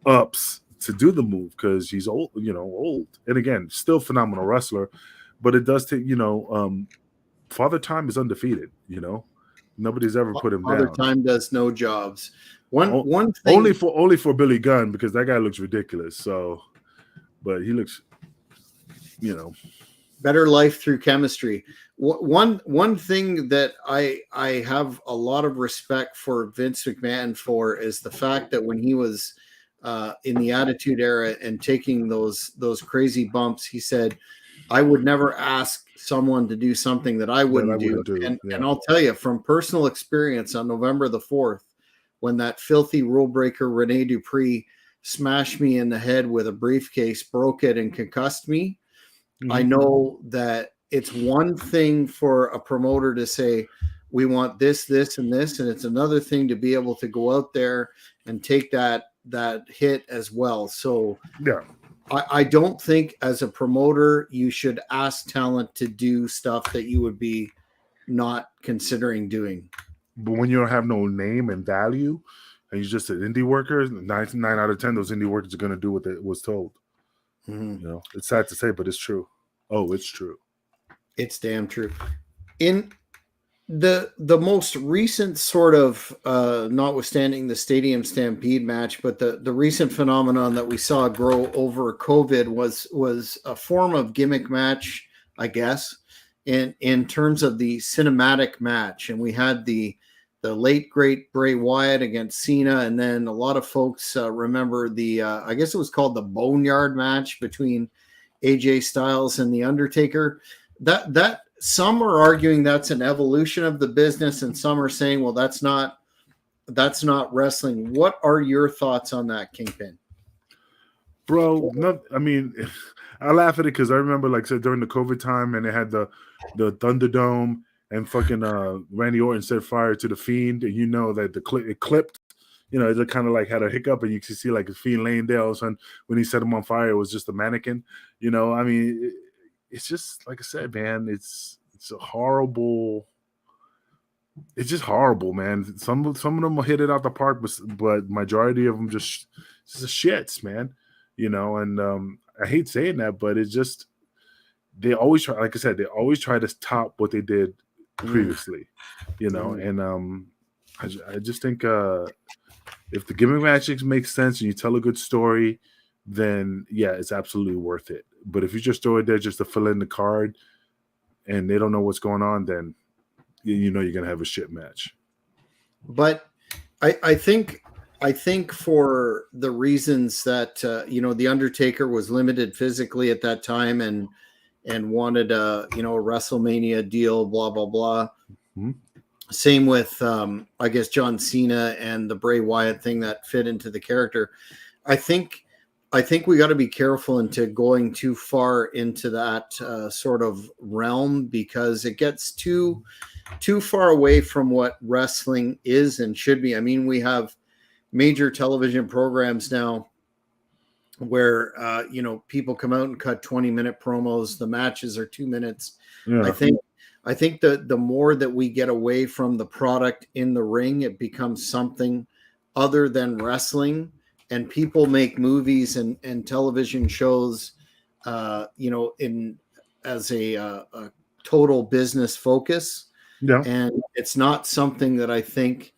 ups to do the move because he's old, old. And again, still phenomenal wrestler, but it does take, Father Time is undefeated, nobody's ever put him down. Father Time does no jobs. One thing only for Billy Gunn, because that guy looks ridiculous. So, but he looks, better life through chemistry. One thing that I have a lot of respect for Vince McMahon for is the fact that when he was in the Attitude Era and taking those crazy bumps, he said, I would never ask someone to do something that I wouldn't do. And I'll tell you from personal experience, on November the 4th, when that filthy rule breaker Rene Dupree smashed me in the head with a briefcase, broke it, and concussed me, I know that it's one thing for a promoter to say, we want this, this, and this, and it's another thing to be able to go out there and take that hit as well. So yeah, I don't think as a promoter you should ask talent to do stuff that you would be not considering doing. But when you don't have no name and value, and you're just an indie worker, 9 out of 10 those indie workers are going to do what they was told. It's sad to say, but it's true. Oh, it's true. It's damn true. In the most recent sort of, notwithstanding the Stadium Stampede match, but the recent phenomenon that we saw grow over COVID was a form of gimmick match, I guess, in terms of the cinematic match. And we had the late great Bray Wyatt against Cena, and then a lot of folks remember the I guess it was called the Boneyard match between AJ Styles and the Undertaker. That some are arguing that's an evolution of the business, and some are saying, well, that's not wrestling. What are your thoughts on that, Kingpin? Bro, I mean, I laugh at it because I remember, like I said, during the COVID time, and they had the Thunderdome, and fucking Randy Orton set fire to the Fiend, and that it clipped. It kind of like had a hiccup, and you could see like the Fiend laying there. All of a sudden, when he set him on fire, it was just a mannequin. I mean, it's just like I said, man. It's a horrible. It's just horrible, man. Some of them will hit it out the park, but majority of them just shits, man. And I hate saying that, but it's just they always try. Like I said, they always try to top what they did previously. And I just think If the gimmick matches make sense and you tell a good story, then yeah, it's absolutely worth it. But if you just throw it there just to fill in the card and they don't know what's going on, then you know you're gonna have a shit match. But I think for the reasons that the Undertaker was limited physically at that time and wanted a a WrestleMania deal, blah blah blah. Mm-hmm. Same with I guess John Cena and the Bray Wyatt thing that fit into the character. I think we got to be careful into going too far into that sort of realm, because it gets too far away from what wrestling is and should be. I mean, we have major television programs now where people come out and cut 20-minute promos. The matches are 2 minutes. Yeah. I think that the more that we get away from the product in the ring, it becomes something other than wrestling. And people make movies and television shows, in as a total business focus. Yeah. And it's not something that I think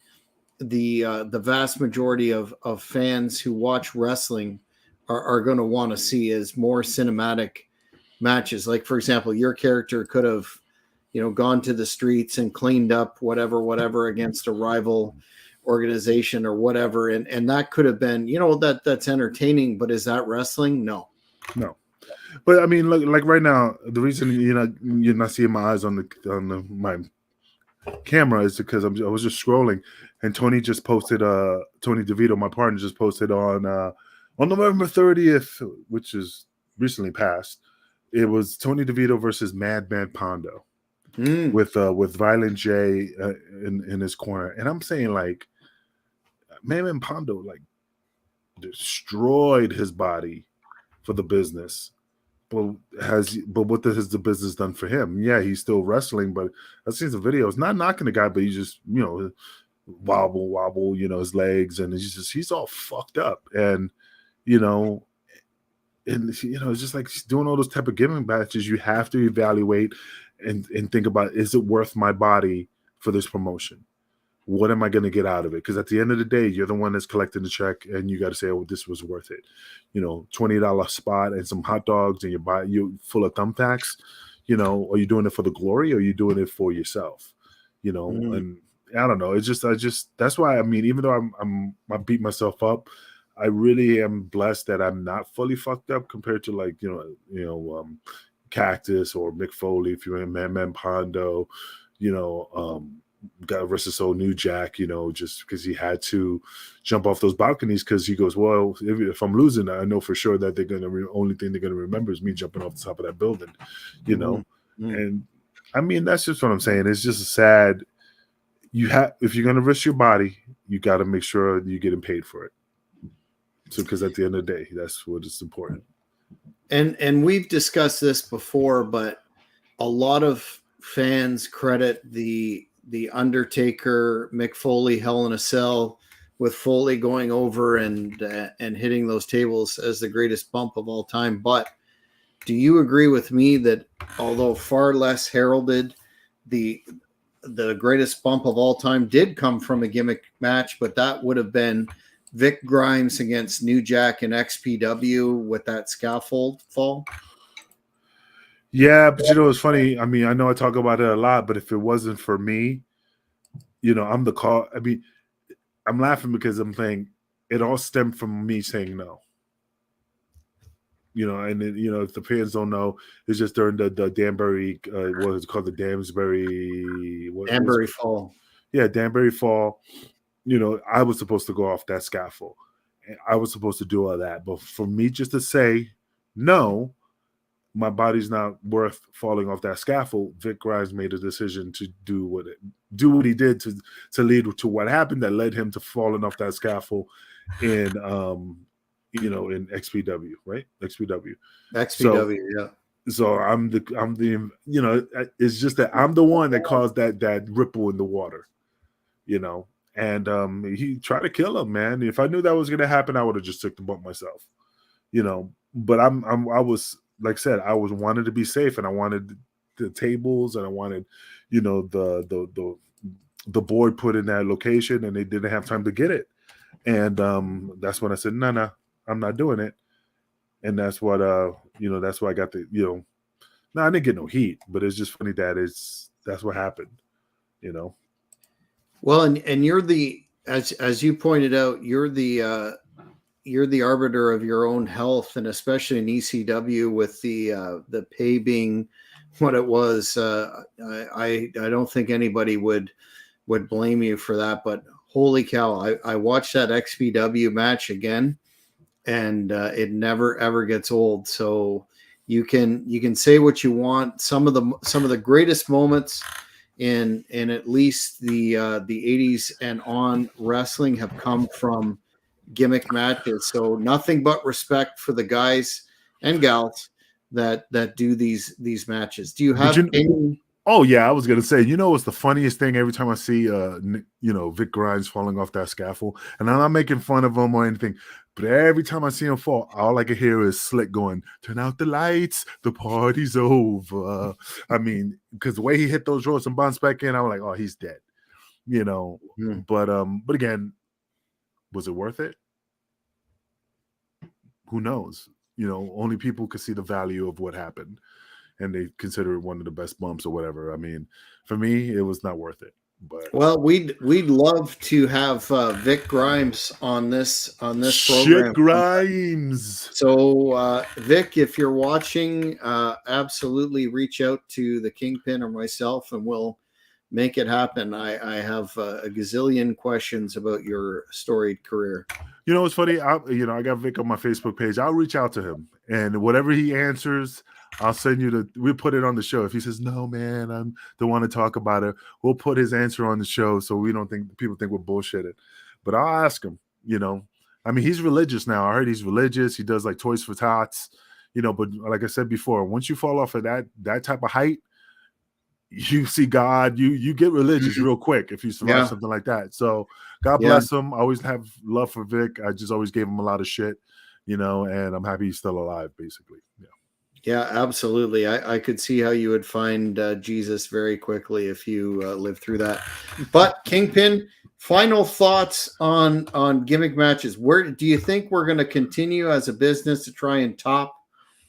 the vast majority of fans who watch wrestling are going to want to see, is more cinematic matches. Like, for example, your character could have gone to the streets and cleaned up whatever against a rival organization or whatever, and that could have been that's entertaining. But is that wrestling? No. But I mean, like right now, the reason you're not seeing my eyes on my camera is because I was just scrolling, and Tony just posted Tony DeVito, my partner, just posted on November 30th, which is recently passed. It was Tony DeVito versus Madman Pondo. With Violent J in his corner. And I'm saying, like, Madman Pondo like destroyed his body for the business. But what has the business done for him? Yeah, he's still wrestling, but I've seen some videos, not knocking the guy, but he just, wobble, his legs, and he's all fucked up. And it's just like doing all those type of gimmick matches. You have to evaluate and think about, is it worth my body for this promotion? What am I going to get out of it? Because at the end of the day, you're the one that's collecting the check, and you got to say, oh, this was worth it. $20 spot and some hot dogs, and you're full of thumbtacks. Are you doing it for the glory, or are you doing it for yourself? And I don't know. It's just, that's why, I mean, even though I beat myself up, I really am blessed that I'm not fully fucked up compared to, like, Cactus or Mick Foley, if you're in Madman Pondo, got versus old New Jack, just because he had to jump off those balconies, because he goes, well, if I'm losing, I know for sure that only thing they're gonna remember is me jumping off the top of that building, And I mean, that's just what I'm saying. It's just sad. If you're gonna risk your body, you got to make sure you're getting paid for it. So, because at the end of the day, that's what is important. And we've discussed this before, but a lot of fans credit the Undertaker Mick Foley Hell in a Cell, with Foley going over and hitting those tables, as the greatest bump of all time. But do you agree with me that although far less heralded, the greatest bump of all time did come from a gimmick match, but that would have been Vic Grimes against New Jack and XPW with that scaffold fall? Yeah, but it's funny. I mean, I know I talk about it a lot, but if it wasn't for me, I'm the call. I mean, I'm laughing because I'm saying it all stemmed from me saying no. And then, if the fans don't know, it's just during the Danbury, what is it called, the Danbury Fall. Yeah, Danbury Fall. I was supposed to go off that scaffold. I was supposed to do all that. But for me just to say no, my body's not worth falling off that scaffold, Vic Grimes made a decision to do what he did to lead to what happened that led him to falling off that scaffold in in XPW, right? XPW, yeah. So I'm the it's just that I'm the one that caused that ripple in the water, and he tried to kill him, man. If I knew that was gonna happen, I would have just took the bump myself, But I was, like I said, I wanted to be safe, and I wanted the tables, and I wanted, the board put in that location, and they didn't have time to get it. And that's when I said, no, I'm not doing it. And that's what that's why I got the no, I didn't get no heat, but it's just funny that that's what happened, you know. Well, and you're the, as you pointed out, you're the arbiter of your own health, and especially in ECW with the pay being what it was. I don't think anybody would blame you for that. But holy cow, I watched that XPW match again, and it never ever gets old. So you can say what you want. Some of the greatest moments in at least the 80s and on wrestling have come from gimmick matches. So nothing but respect for the guys and gals that do these matches. Do you But have any? oh yeah, I was gonna say, what's the funniest thing every time I see Vic Grimes falling off that scaffold, and I'm not making fun of him or anything, but every time I see him fall, all I can hear is Slick going, "Turn out the lights, the party's over." I mean, because the way he hit those ropes and bounced back in, I'm like, oh, he's dead, Hmm. But again, was it worth it? Who knows? Only people could see the value of what happened, and they consider it one of the best bumps or whatever. I mean, for me, it was not worth it. But Well, we'd love to have Vic Grimes on this shit, program. Grimes. So, Vic, if you're watching, absolutely reach out to the Kingpin or myself, and we'll make it happen. I have a gazillion questions about your storied career. It's funny. I got Vic on my Facebook page. I'll reach out to him, and whatever he answers, I'll send you the. We'll put it on the show. If he says no, man, I don't want to talk about it, we'll put his answer on the show so we don't think people think we're bullshitting. But I'll ask him. I mean, he's religious now. I heard he's religious. He does like Toys for Tots. But like I said before, once you fall off of that type of height, you see God, you get religious real quick if you survive Yeah, something like that. So God yeah. bless him. I always have love for Vic. I just always gave him a lot of shit, and I'm happy he's still alive, basically. Yeah. Yeah, absolutely. I could see how you would find Jesus very quickly if you lived through that. But Kingpin, final thoughts on gimmick matches. Where do you think we're going to continue as a business to try and top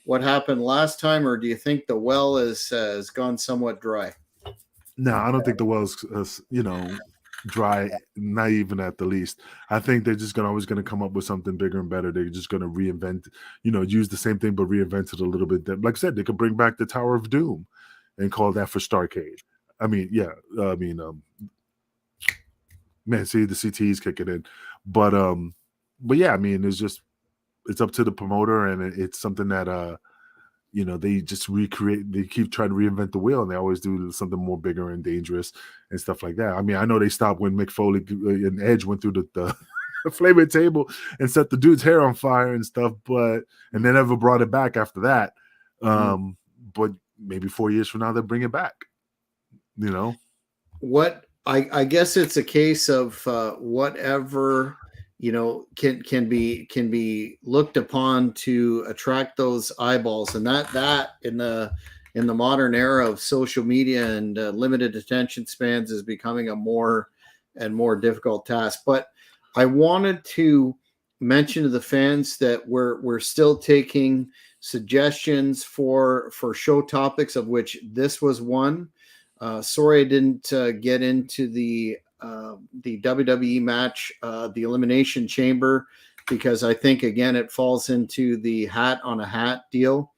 what happened last time, or do you think the well has gone somewhat dry? No, I don't think the well's dry, not even at the least. I think they're just always gonna come up with something bigger and better. They're just gonna reinvent, use the same thing but reinvent it a little bit. Like I said, they could bring back the Tower of Doom and call that for Starcade. I mean, yeah, man, see the CTE's kicking in, but yeah, I mean, it's up to the promoter, and it's something that they just recreate. They keep trying to reinvent the wheel, and they always do something more bigger and dangerous and stuff like that. I mean, I know they stopped when Mick Foley and Edge went through the flaming table and set the dude's hair on fire and stuff, and they never brought it back after that. But maybe 4 years from now they'll bring it back. What I guess it's a case of whatever can be looked upon to attract those eyeballs, and that in the modern era of social media and limited attention spans is becoming a more and more difficult task. But I wanted to mention to the fans that we're still taking suggestions for show topics, of which this was one. Sorry I didn't get into the WWE match, the Elimination Chamber, because I think again it falls into the hat on a hat deal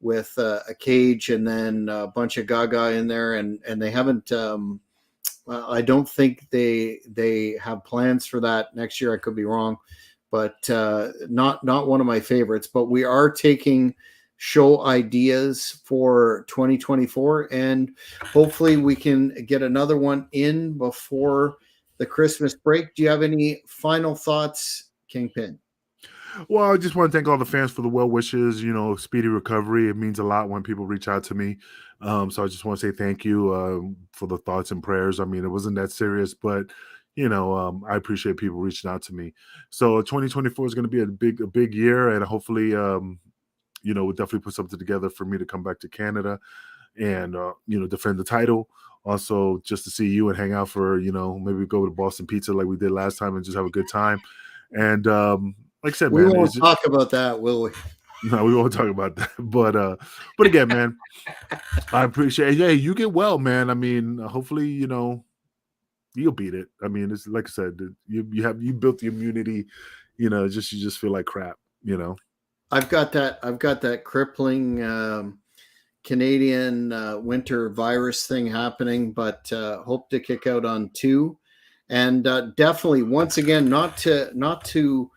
with a cage and then a bunch of Gaga in there, and they haven't. I don't think they have plans for that next year. I could be wrong, but not one of my favorites. But we are taking show ideas for 2024, and hopefully we can get another one in before the Christmas break. Do you have any final thoughts, Kingpin? Well, I just want to thank all the fans for the well wishes. Speedy recovery. It means a lot when people reach out to me. So I just want to say thank you for the thoughts and prayers. I mean, it wasn't that serious, but I appreciate people reaching out to me. So 2024 is going to be a big year, and hopefully, we'll definitely put something together for me to come back to Canada and defend the title. Also, just to see you and hang out for maybe go to Boston Pizza like we did last time and just have a good time. And like I said, We man, won't talk about that, will we? no, we won't talk about that. But again, man, I appreciate. Yeah, you get well, man. I mean, hopefully, you'll beat it. I mean, it's like I said, you built the immunity. You just feel like crap. I've got that crippling Canadian winter virus thing happening, but hope to kick out on 2. And definitely, once again, not to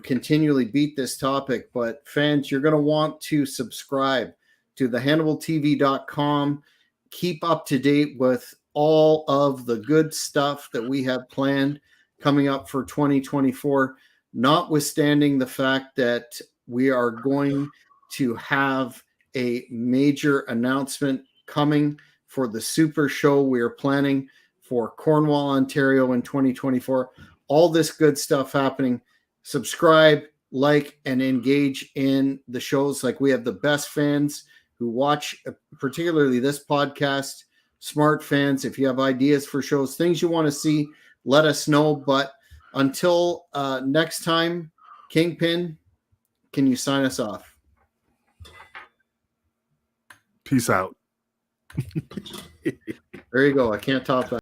continually beat this topic, but fans, you're going to want to subscribe to the HannibalTV.com. Keep up to date with all of the good stuff that we have planned coming up for 2024, notwithstanding the fact that we are going to have a major announcement coming for the Super Show we are planning for Cornwall, Ontario in 2024. All this good stuff happening. Subscribe, like, and engage in the shows. Like, we have the best fans who watch, particularly this podcast, smart fans. If you have ideas for shows, things you want to see, let us know. But until next time, Kingpin, can you sign us off? Peace out. There you go. I can't top that.